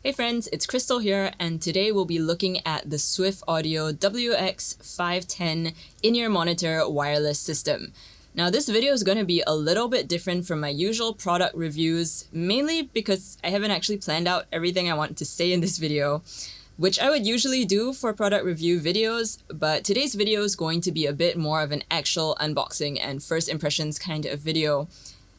Hey friends, it's Christal here, and today we'll be looking at the Swiff Audio WX-510 in-ear monitor wireless system. Now this video is going to be a little bit different from my usual product reviews, mainly because I haven't actually planned out everything I want to say in this video, which I would usually do for product review videos, but today's video is going to be a bit more of an actual unboxing and first impressions kind of video.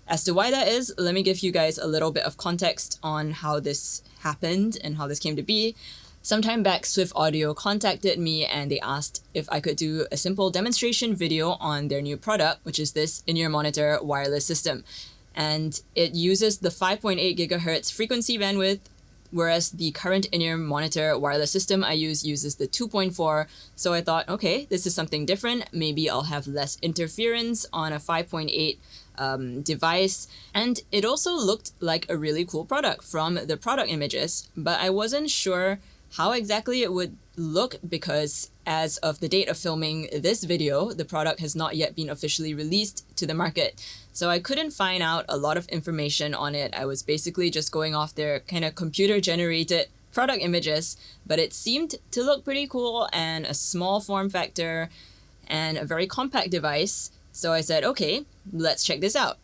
As to why that is, let me give you guys a little bit of context on how this happened and how this came to be. Sometime back, Swiff Audio contacted me and they asked if I could do a simple demonstration video on their new product, which is this in-ear monitor wireless system. And it uses the 5.8 gigahertz frequency bandwidth, whereas the current in-ear monitor wireless system I use uses the 2.4. So I thought, okay, this is something different. Maybe I'll have less interference on a 5.8 device. And it also looked like a really cool product from the product images, but I wasn't sure how exactly it would look because as of the date of filming this video, the product has not yet been officially released to the market. So I couldn't find out a lot of information on it. I was basically just going off their kind of computer generated product images, but it seemed to look pretty cool and a small form factor and a very compact device. So I said, okay, let's check this out.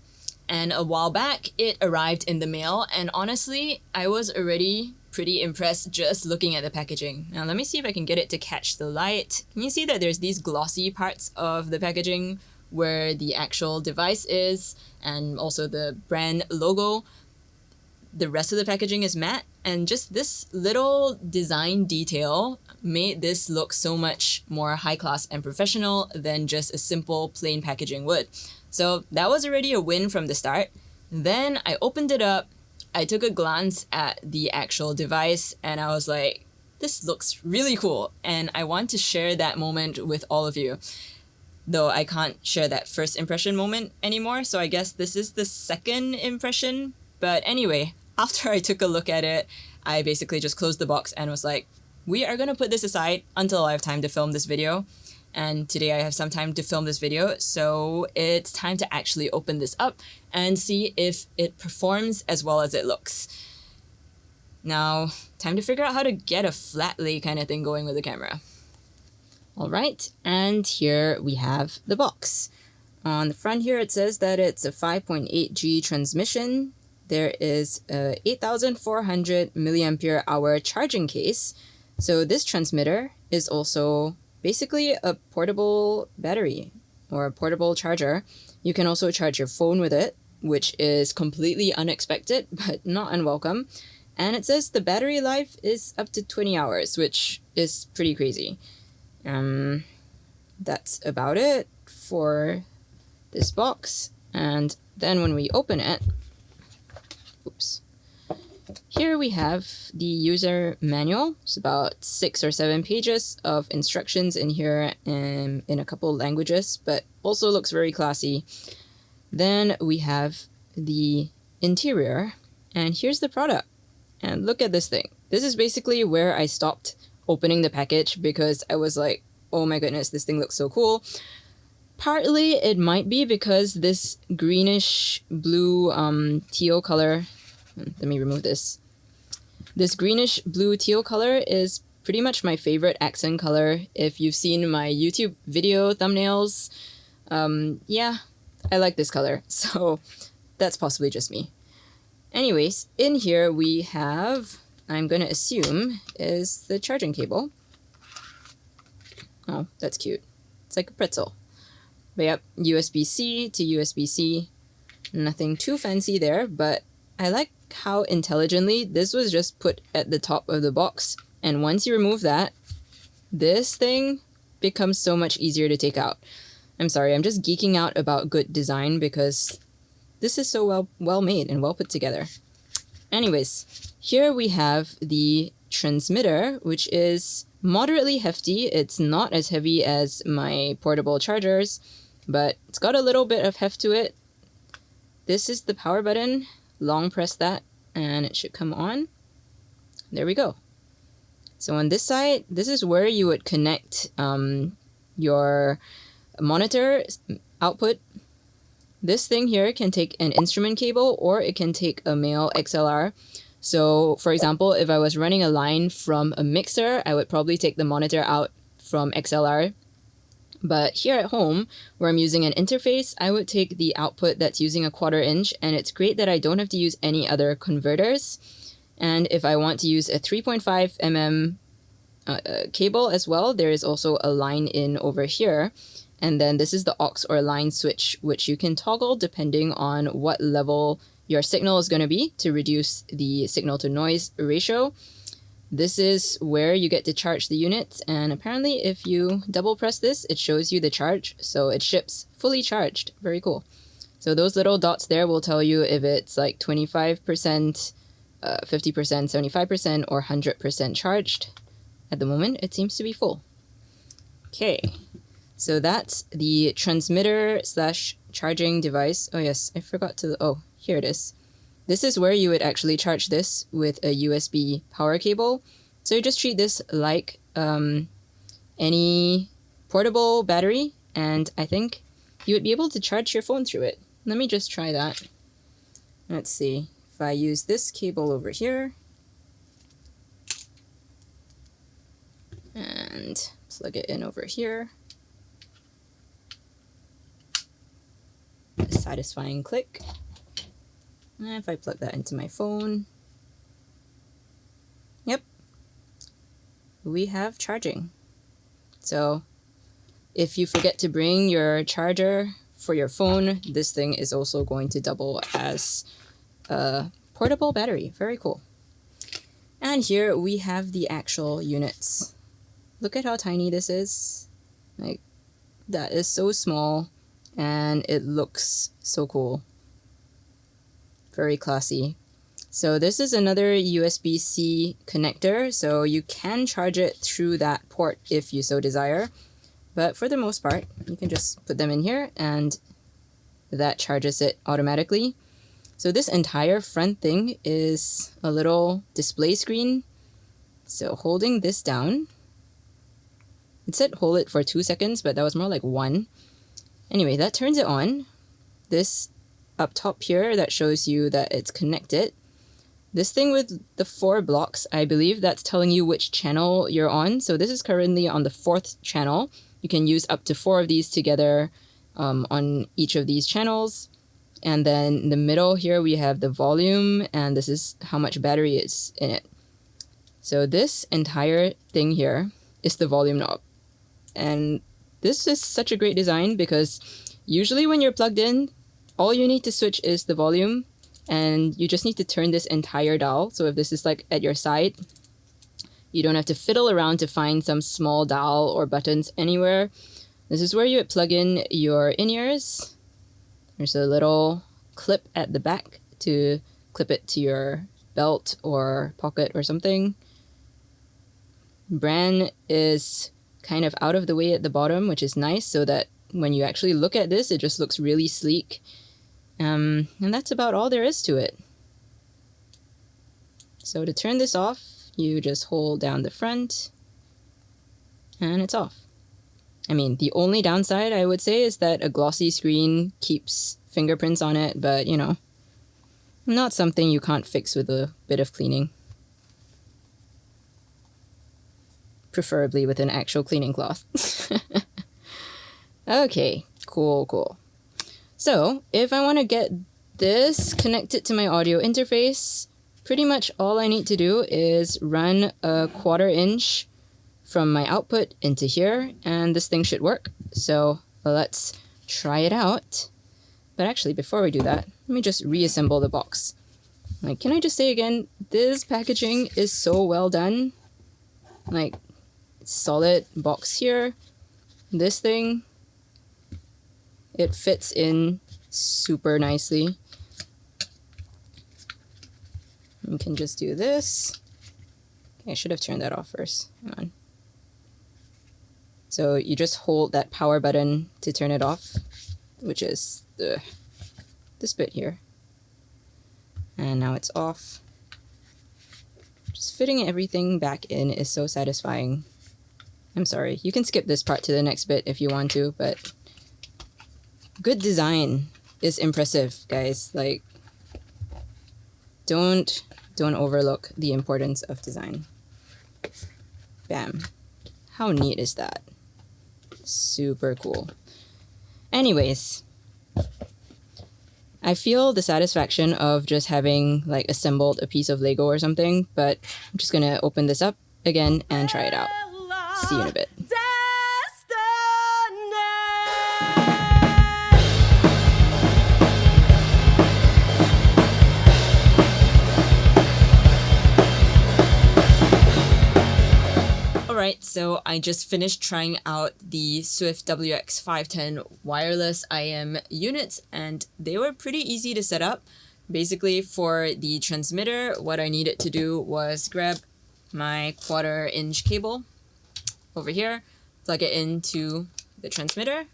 And a while back, it arrived in the mail, and honestly, I was already pretty impressed just looking at the packaging. Now let me see if I can get it to catch the light. Can you see that there's these glossy parts of the packaging where the actual device is and also the brand logo? The rest of the packaging is matte, and just this little design detail made this look so much more high class and professional than just a simple plain packaging would. So that was already a win from the start. Then I opened it up, I took a glance at the actual device, and I was like, this looks really cool, and I want to share that moment with all of you. Though I can't share that first impression moment anymore, so I guess this is the second impression. But anyway, after I took a look at it, I basically just closed the box and was like, we are going to put this aside until I have time to film this video. And today I have some time to film this video, so it's time to actually open this up and see if it performs as well as it looks. Now, time to figure out how to get a flat lay kind of thing going with the camera. All right, and here we have the box. On the front here, it says that it's a 5.8G transmission. There is a 8,400 milliampere hour charging case. So this transmitter is also basically a portable battery or a portable charger. You can also charge your phone with it, which is completely unexpected, but not unwelcome. And it says the battery life is up to 20 hours, which is pretty crazy. That's about it for this box. And then when we open it, oops. Here we have the user manual. It's about 6 or 7 pages of instructions in here in a couple languages, but also looks very classy. Then we have the interior, and here's the product. And look at this thing. This is basically where I stopped opening the package because I was like, oh my goodness, this thing looks so cool. Partly it might be because this greenish blue teal color, let me remove this. This greenish blue teal color is pretty much my favorite accent color. If you've seen my YouTube video thumbnails, yeah, I like this color. So that's possibly just me. Anyways, in here we have, I'm going to assume, is the charging cable. Oh, that's cute. It's like a pretzel. But yep, USB-C to USB-C. Nothing too fancy there, but I like how intelligently this was just put at the top of the box. And once you remove that, this thing becomes so much easier to take out. I'm sorry, I'm just geeking out about good design because this is so well made and well put together. Anyways, here we have the transmitter, which is moderately hefty. It's not as heavy as my portable chargers, but it's got a little bit of heft to it. This is the power button. Long press that and it should come on. There we go. So on this side, this is where you would connect your monitor output. This thing here can take an instrument cable or it can take a male XLR. So for example, if I was running a line from a mixer, I would probably take the monitor out from XLR. But here at home, where I'm using an interface, I would take the output that's using a 1/4 inch, and it's great that I don't have to use any other converters. And if I want to use a 3.5 mm cable as well, there is also a line in over here. And then this is the aux or line switch, which you can toggle depending on what level your signal is going to be to reduce the signal to noise ratio. This is where you get to charge the unit, and apparently if you double press this, it shows you the charge, so it ships fully charged. Very cool. So those little dots there will tell you if it's like 25%, 50%, 75%, or 100% charged. At the moment, it seems to be full. Okay, so that's the transmitter / charging device. Oh yes, I forgot to, oh, here it is. This is where you would actually charge this with a USB power cable. So you just treat this like any portable battery, and I think you would be able to charge your phone through it. Let me just try that. Let's see, if I use this cable over here and plug it in over here. A satisfying click. And if I plug that into my phone, yep, we have charging. So if you forget to bring your charger for your phone, this thing is also going to double as a portable battery. Very cool. And here we have the actual units. Look at how tiny this is. Like, that is so small, and it looks so cool. Very classy. So this is another USB-C connector, so you can charge it through that port if you so desire. But for the most part, you can just put them in here and that charges it automatically. So this entire front thing is a little display screen. So holding this down, it said hold it for 2 seconds, but that was more like 1. Anyway, that turns it on. This up top here, that shows you that it's connected. This thing with the 4 blocks, I believe that's telling you which channel you're on. So this is currently on the 4th channel. You can use up to 4 of these together on each of these channels. And then in the middle here, we have the volume, and this is how much battery is in it. So this entire thing here is the volume knob. And this is such a great design because usually when you're plugged in, all you need to switch is the volume, and you just need to turn this entire dial. So if this is like at your side, you don't have to fiddle around to find some small dial or buttons anywhere. This is where you would plug in your in-ears. There's a little clip at the back to clip it to your belt or pocket or something. Brand is kind of out of the way at the bottom, which is nice, so that when you actually look at this, it just looks really sleek. And that's about all there is to it. So to turn this off, you just hold down the front and it's off. I mean, the only downside I would say is that a glossy screen keeps fingerprints on it, but you know, not something you can't fix with a bit of cleaning. Preferably with an actual cleaning cloth. Okay, cool. So if I want to get this connected to my audio interface, pretty much all I need to do is run a 1/4 inch from my output into here, and this thing should work. So let's try it out. But actually, before we do that, let me just reassemble the box. Like, can I just say again, this packaging is so well done. Like, solid box here. This thing, it fits in super nicely. You can just do this. Okay, I should have turned that off first. Hang on. So you just hold that power button to turn it off, which is this bit here. And now it's off. Just fitting everything back in is so satisfying. I'm sorry, you can skip this part to the next bit if you want to, but good design is impressive, guys. Like, don't don't overlook the importance of design. Bam. How neat is that? Super cool. Anyways, I feel the satisfaction of just having like assembled a piece of Lego or something, but I'm just gonna open this up again and try it out. See you in a bit. Alright, so I just finished trying out the Swiff WX-510 wireless IEM units, and they were pretty easy to set up. Basically, for the transmitter, what I needed to do was grab my 1/4-inch cable over here, plug it into the transmitter,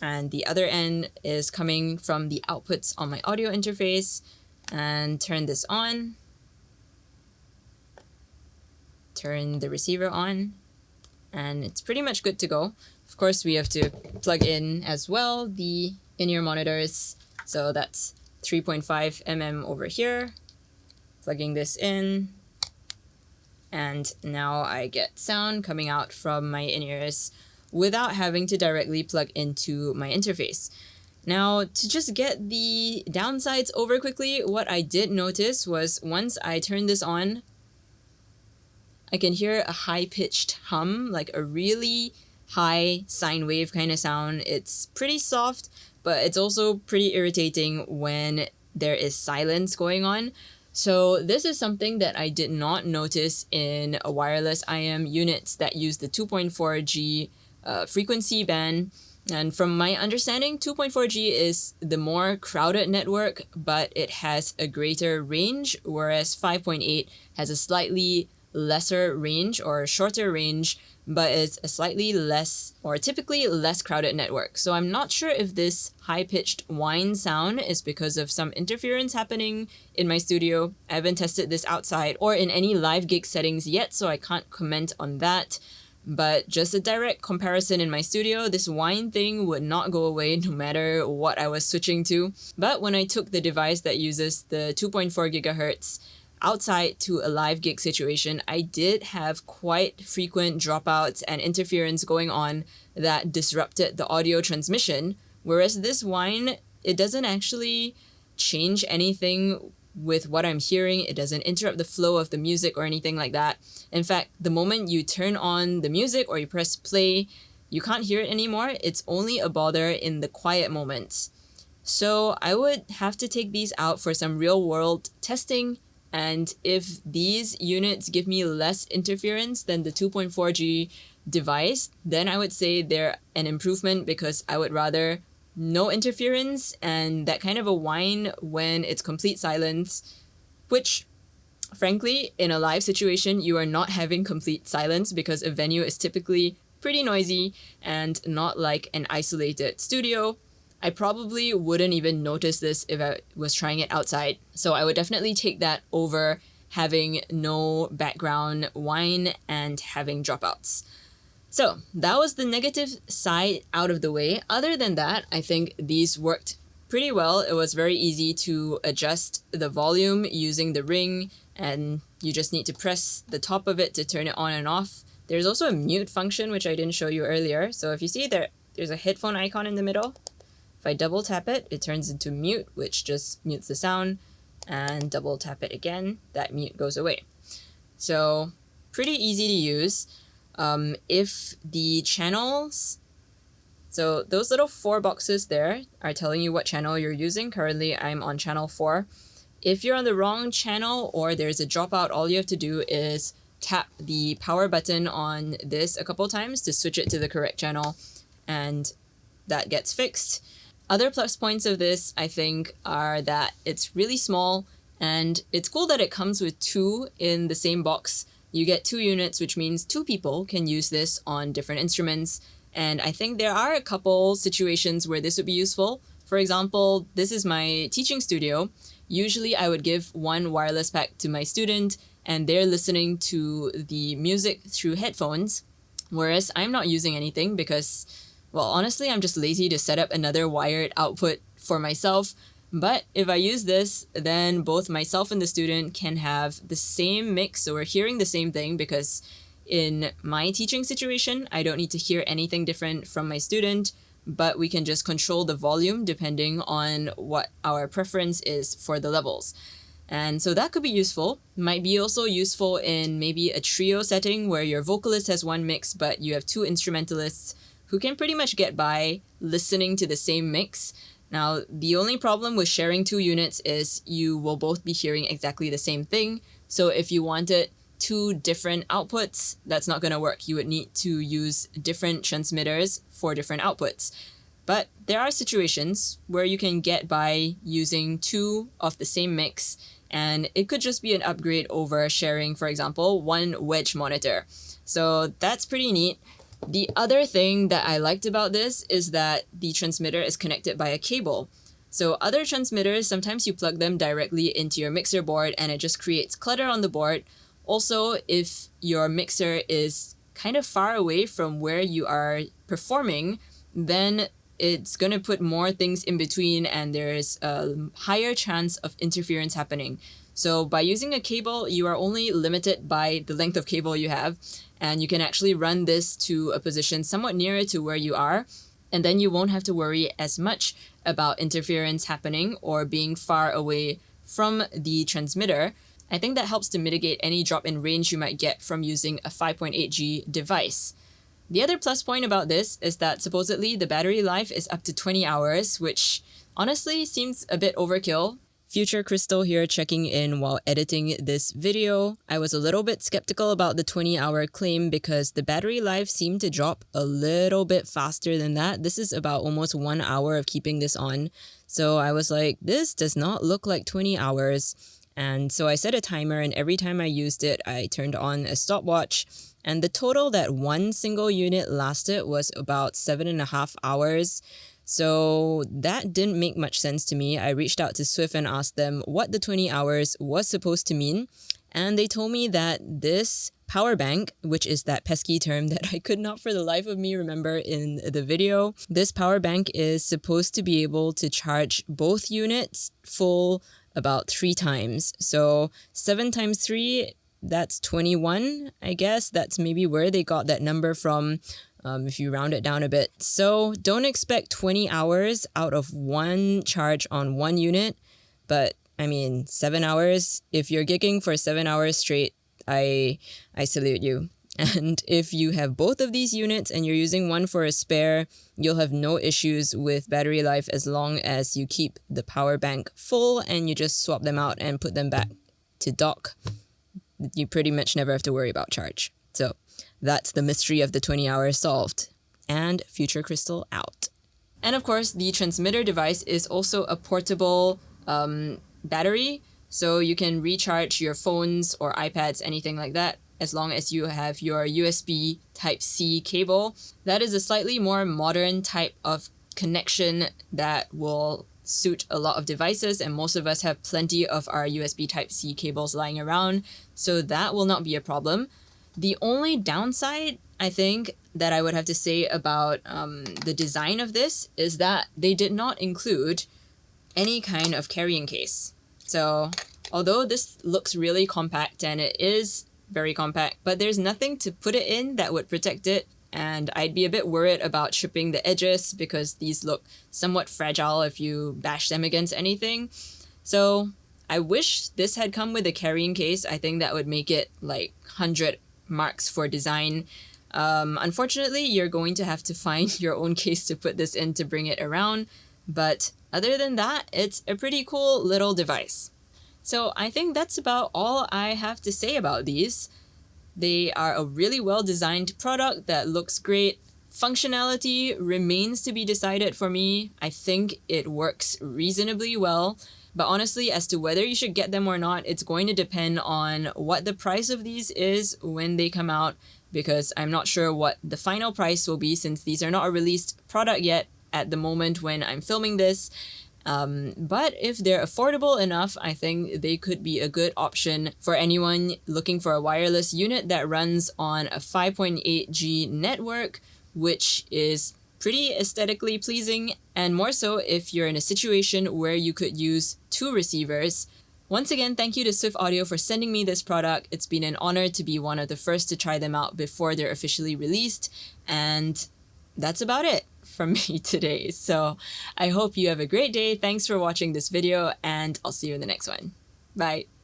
and the other end is coming from the outputs on my audio interface, and turn this on. Turn the receiver on, and it's pretty much good to go. Of course, we have to plug in as well the in-ear monitors, so that's 3.5 mm over here. Plugging this in, and now I get sound coming out from my in-ears without having to directly plug into my interface. Now, to just get the downsides over quickly, what I did notice was once I turned this on, I can hear a high-pitched hum, like a really high sine wave kind of sound. It's pretty soft, but it's also pretty irritating when there is silence going on. So this is something that I did not notice in a wireless IEM units that use the 2.4G frequency band. And from my understanding, 2.4G is the more crowded network, but it has a greater range, whereas 5.8 has a slightly lesser range or shorter range, but it's a slightly less or typically less crowded network. So I'm not sure if this high-pitched whine sound is because of some interference happening in my studio. I haven't tested this outside or in any live gig settings yet, so I can't comment on that. But just a direct comparison in my studio, this whine thing would not go away no matter what I was switching to. But when I took the device that uses the 2.4 gigahertz outside to a live gig situation, I did have quite frequent dropouts and interference going on that disrupted the audio transmission, whereas this whine, it doesn't actually change anything with what I'm hearing. It doesn't interrupt the flow of the music or anything like that. In fact, the moment you turn on the music or you press play, you can't hear it anymore. It's only a bother in the quiet moments. So I would have to take these out for some real-world testing. And if these units give me less interference than the 2.4G device, then I would say they're an improvement, because I would rather no interference and that kind of a whine when it's complete silence, which frankly, in a live situation, you are not having complete silence because a venue is typically pretty noisy and not like an isolated studio. I probably wouldn't even notice this if I was trying it outside. So I would definitely take that over having no background whine and having dropouts. So that was the negative side out of the way. Other than that, I think these worked pretty well. It was very easy to adjust the volume using the ring, and you just need to press the top of it to turn it on and off. There's also a mute function, which I didn't show you earlier. So if you see there's a headphone icon in the middle. If I double tap it, it turns into mute, which just mutes the sound, and double tap it again, that mute goes away. So pretty easy to use. If the channels, so those little 4 boxes there are telling you what channel you're using. Currently, I'm on channel 4. If you're on the wrong channel or there's a dropout, all you have to do is tap the power button on this a couple times to switch it to the correct channel, and that gets fixed. Other plus points of this, I think, are that it's really small, and it's cool that it comes with 2 in the same box. You get 2 units, which means 2 people can use this on different instruments. And I think there are a couple situations where this would be useful. For example, this is my teaching studio. Usually I would give 1 wireless pack to my student, and they're listening to the music through headphones, whereas I'm not using anything because, well, honestly, I'm just lazy to set up another wired output for myself. But if I use this, then both myself and the student can have the same mix, so we're hearing the same thing, because in my teaching situation, I don't need to hear anything different from my student, but we can just control the volume depending on what our preference is for the levels. And so that could be useful. Might be also useful in maybe a trio setting where your vocalist has one mix, but you have two instrumentalists who can pretty much get by listening to the same mix. Now, the only problem with sharing two units is you will both be hearing exactly the same thing. So if you wanted two different outputs, that's not going to work. You would need to use different transmitters for different outputs. But there are situations where you can get by using two of the same mix, and it could just be an upgrade over sharing, for example, one wedge monitor. So that's pretty neat. The other thing that I liked about this is that the transmitter is connected by a cable. So other transmitters, sometimes you plug them directly into your mixer board and it just creates clutter on the board. Also, if your mixer is kind of far away from where you are performing, then it's going to put more things in between and there's a higher chance of interference happening. So by using a cable, you are only limited by the length of cable you have, and you can actually run this to a position somewhat nearer to where you are, and then you won't have to worry as much about interference happening or being far away from the transmitter. I think that helps to mitigate any drop in range you might get from using a 5.8G device. The other plus point about this is that supposedly the battery life is up to 20 hours, which honestly seems a bit overkill. Future Christal here checking in while editing this video. I was a little bit skeptical about the 20-hour claim because the battery life seemed to drop a little bit faster than that. This is about almost 1 hour of keeping this on. So I was like, this does not look like 20 hours. And so I set a timer, and every time I used it, I turned on a stopwatch. And the total that one single unit lasted was about 7.5 hours. So that didn't make much sense to me. I reached out to Swiff and asked them what the 20 hours was supposed to mean. And they told me that this power bank, which is that pesky term that I could not for the life of me remember in the video, this power bank is supposed to be able to charge both units full about 3 times. So 7 times 3, that's 21, I guess. That's maybe where they got that number from, if you round it down a bit. So don't expect 20 hours out of one charge on one unit. But I mean, 7 hours, if you're gigging for 7 hours straight, I salute you. And if you have both of these units and you're using one for a spare, you'll have no issues with battery life as long as you keep the power bank full and you just swap them out and put them back to dock. You pretty much never have to worry about charge. So that's the mystery of the 20 hours solved. And Future Christal out. And of course, the transmitter device is also a portable battery. So you can recharge your phones or iPads, anything like that, as long as you have your USB Type-C cable. That is a slightly more modern type of connection that will suit a lot of devices, and most of us have plenty of our USB Type-C cables lying around, so that will not be a problem. The only downside, I think, that I would have to say about the design of this is that they did not include any kind of carrying case. So although this looks really compact, and it is very compact, but there's nothing to put it in that would protect it, and I'd be a bit worried about chipping the edges because these look somewhat fragile if you bash them against anything. So I wish this had come with a carrying case. I think that would make it like 100 marks for design. Unfortunately, you're going to have to find your own case to put this in to bring it around, but other than that, it's a pretty cool little device. So I think that's about all I have to say about these. They are a really well-designed product that looks great. Functionality remains to be decided for me. I think it works reasonably well. But honestly, as to whether you should get them or not, it's going to depend on what the price of these is when they come out, because I'm not sure what the final price will be since these are not a released product yet at the moment when I'm filming this. But if they're affordable enough, I think they could be a good option for anyone looking for a wireless unit that runs on a 5.8G network, which is pretty aesthetically pleasing, and more so if you're in a situation where you could use 2 receivers. Once again, thank you to Swiff Audio for sending me this product. It's been an honor to be one of the first to try them out before they're officially released, and that's about it from me today. So I hope you have a great day. Thanks for watching this video, and I'll see you in the next one. Bye.